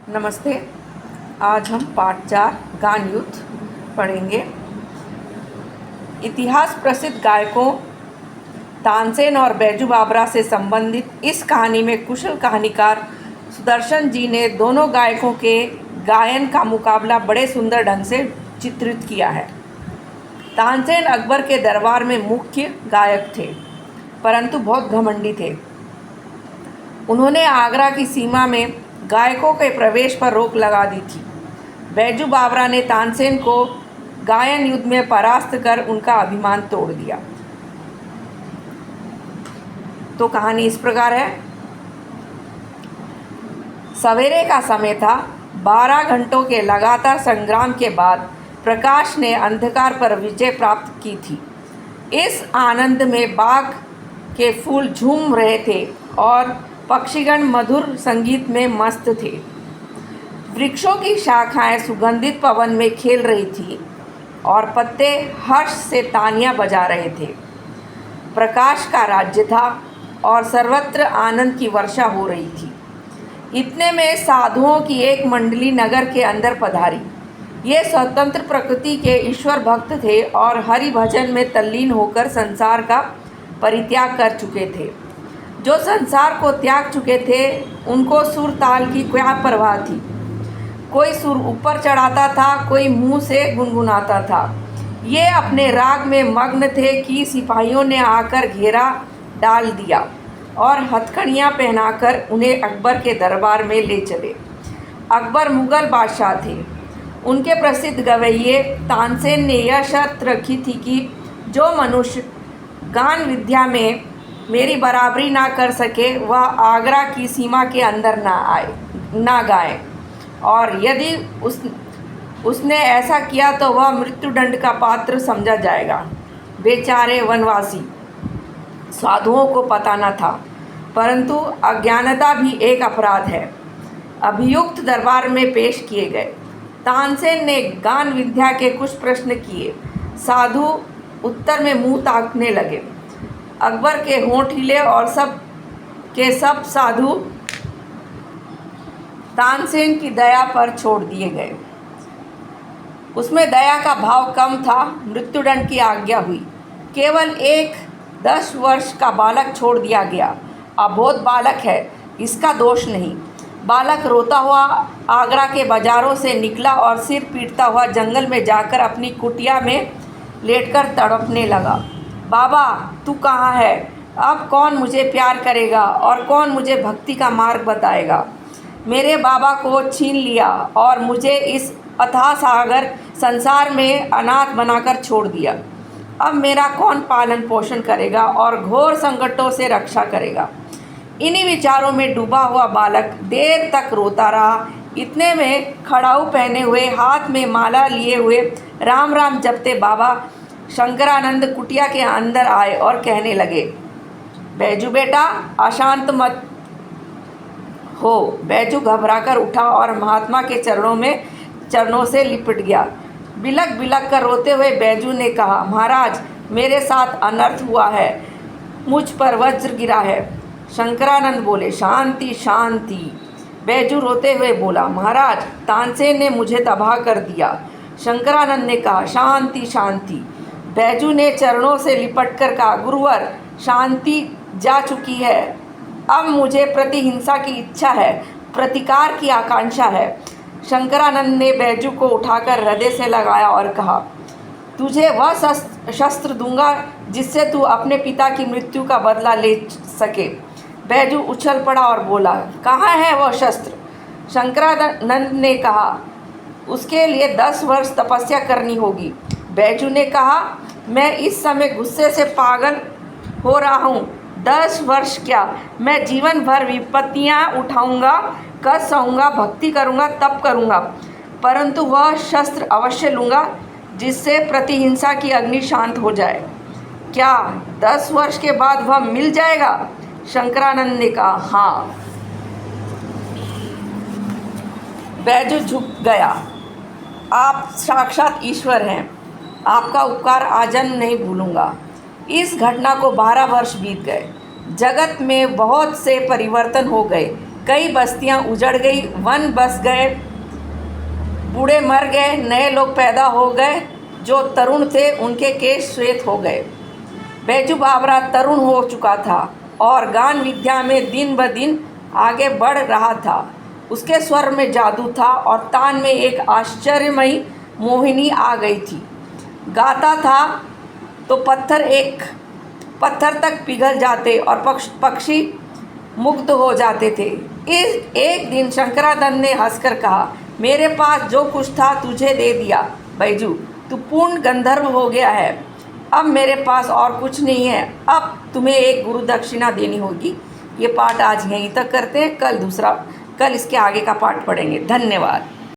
नमस्ते। आज हम पाठ 4 गान युद्ध पढ़ेंगे। इतिहास प्रसिद्ध गायकों तानसेन और बैजू बावरा से संबंधित इस कहानी में कुशल कहानीकार सुदर्शन जी ने दोनों गायकों के गायन का मुकाबला बड़े सुंदर ढंग से चित्रित किया है। तानसेन अकबर के दरबार में मुख्य गायक थे, परंतु बहुत घमंडी थे। उन्होंने आगरा की सीमा में गायकों के प्रवेश पर रोक लगा दी थी। बैजू बावरा ने तानसेन को गायन युद्ध में परास्त कर उनका अभिमान तोड़ दिया। तो कहानी इस प्रकार है। सवेरे का समय था। 12 घंटों के लगातार संग्राम के बाद प्रकाश ने अंधकार पर विजय प्राप्त की थी। इस आनंद में बाग के फूल झूम रहे थे और पक्षीगण मधुर संगीत में मस्त थे। वृक्षों की शाखाएं सुगंधित पवन में खेल रही थी और पत्ते हर्ष से तालियां बजा रहे थे। प्रकाश का राज्य था और सर्वत्र आनंद की वर्षा हो रही थी। इतने में साधुओं की एक मंडली नगर के अंदर पधारी। ये स्वतंत्र प्रकृति के ईश्वर भक्त थे और हरि भजन में तल्लीन होकर संसार का परित्याग कर चुके थे। जो संसार को त्याग चुके थे उनको सुर ताल की क्या परवाह थी। कोई सुर ऊपर चढ़ाता था, कोई मुंह से गुनगुनाता था। ये अपने राग में मग्न थे कि सिपाहियों ने आकर घेरा डाल दिया और हथकड़ियाँ पहनाकर उन्हें अकबर के दरबार में ले चले। अकबर मुग़ल बादशाह थे। उनके प्रसिद्ध गवैये तानसेन ने यह शर्त रखी थी कि जो मनुष्य गान विद्या में मेरी बराबरी ना कर सके वह आगरा की सीमा के अंदर ना गाए, और यदि उसने ऐसा किया तो वह मृत्युदंड का पात्र समझा जाएगा। बेचारे वनवासी साधुओं को पता न था, परंतु अज्ञानता भी एक अपराध है। अभियुक्त दरबार में पेश किए गए। तानसेन ने गान विद्या के कुछ प्रश्न किए। साधु उत्तर में मुंह ताकने लगे। अकबर के होंठ हिले और सब साधु तानसेन की दया पर छोड़ दिए गए। उसमें दया का भाव कम था। मृत्युदंड की आज्ञा हुई। केवल एक 10 वर्ष का बालक छोड़ दिया गया। अबोध बालक है, इसका दोष नहीं। बालक रोता हुआ आगरा के बाजारों से निकला और सिर पीटता हुआ जंगल में जाकर अपनी कुटिया में लेटकर तड़पने लगा। बाबा, तू कहाँ है? अब कौन मुझे प्यार करेगा और कौन मुझे भक्ति का मार्ग बताएगा? मेरे बाबा को छीन लिया और मुझे इस अथाह सागर संसार में अनाथ बनाकर छोड़ दिया। अब मेरा कौन पालन पोषण करेगा और घोर संकटों से रक्षा करेगा? इन्हीं विचारों में डूबा हुआ बालक देर तक रोता रहा। इतने में खड़ाऊ पहने हुए, हाथ में माला लिए हुए, राम राम जपते बाबा शंकरानंद कुटिया के अंदर आए और कहने लगे, बैजू बेटा, अशांत मत हो। बैजू घबराकर उठा और महात्मा के चरणों से लिपट गया। बिलक बिलक कर रोते हुए बैजू ने कहा, महाराज, मेरे साथ अनर्थ हुआ है, मुझ पर वज्र गिरा है। शंकरानंद बोले, शांति शांति। बैजू रोते हुए बोला, महाराज, तानसेन ने मुझे तबाह कर दिया। शंकरानंद ने कहा, शांति शांति। बैजू ने चरणों से लिपटकर कहा, गुरुवर, शांति जा चुकी है। अब मुझे प्रतिहिंसा की इच्छा है, प्रतिकार की आकांक्षा है। शंकरानंद ने बैजू को उठाकर हृदय से लगाया और कहा, तुझे वह शस्त्र दूंगा जिससे तू अपने पिता की मृत्यु का बदला ले सके। बैजू उछल पड़ा और बोला, कहाँ है वह शस्त्र? शंकरानंद ने कहा, उसके लिए 10 वर्ष तपस्या करनी होगी। बैजू ने कहा, मैं इस समय गुस्से से पागल हो रहा हूँ। 10 वर्ष क्या, मैं जीवन भर विपत्तियाँ उठाऊँगा, कस सहूँगा, भक्ति करूँगा, तप करूँगा, परंतु वह शस्त्र अवश्य लूँगा जिससे प्रतिहिंसा की अग्नि शांत हो जाए। क्या 10 वर्ष के बाद वह मिल जाएगा? शंकरानंद ने कहा, हाँ। बैजू झुक गया। आप साक्षात ईश्वर हैं, आपका उपकार आजन्म नहीं भूलूंगा। इस घटना को 12 वर्ष बीत गए। जगत में बहुत से परिवर्तन हो गए। कई बस्तियां उजड़ गई, वन बस गए, बूढ़े मर गए, नए लोग पैदा हो गए। जो तरुण थे उनके केश श्वेत हो गए। बैजू बावरा तरुण हो चुका था और गान विद्या में दिन ब दिन आगे बढ़ रहा था। उसके स्वर में जादू था और तान में एक आश्चर्यमयी मोहिनी आ गई थी। गाता था तो पत्थर तक पिघल जाते और पक्षी मुग्ध हो जाते थे। एक दिन शंकरानंद ने हंसकर कहा, मेरे पास जो कुछ था तुझे दे दिया बैजू, तू पूर्ण गंधर्व हो गया है। अब मेरे पास और कुछ नहीं है। अब तुम्हें एक गुरु दक्षिणा देनी होगी। ये पाठ आज यहीं तक करते हैं, कल इसके आगे का पाठ पढ़ेंगे। धन्यवाद।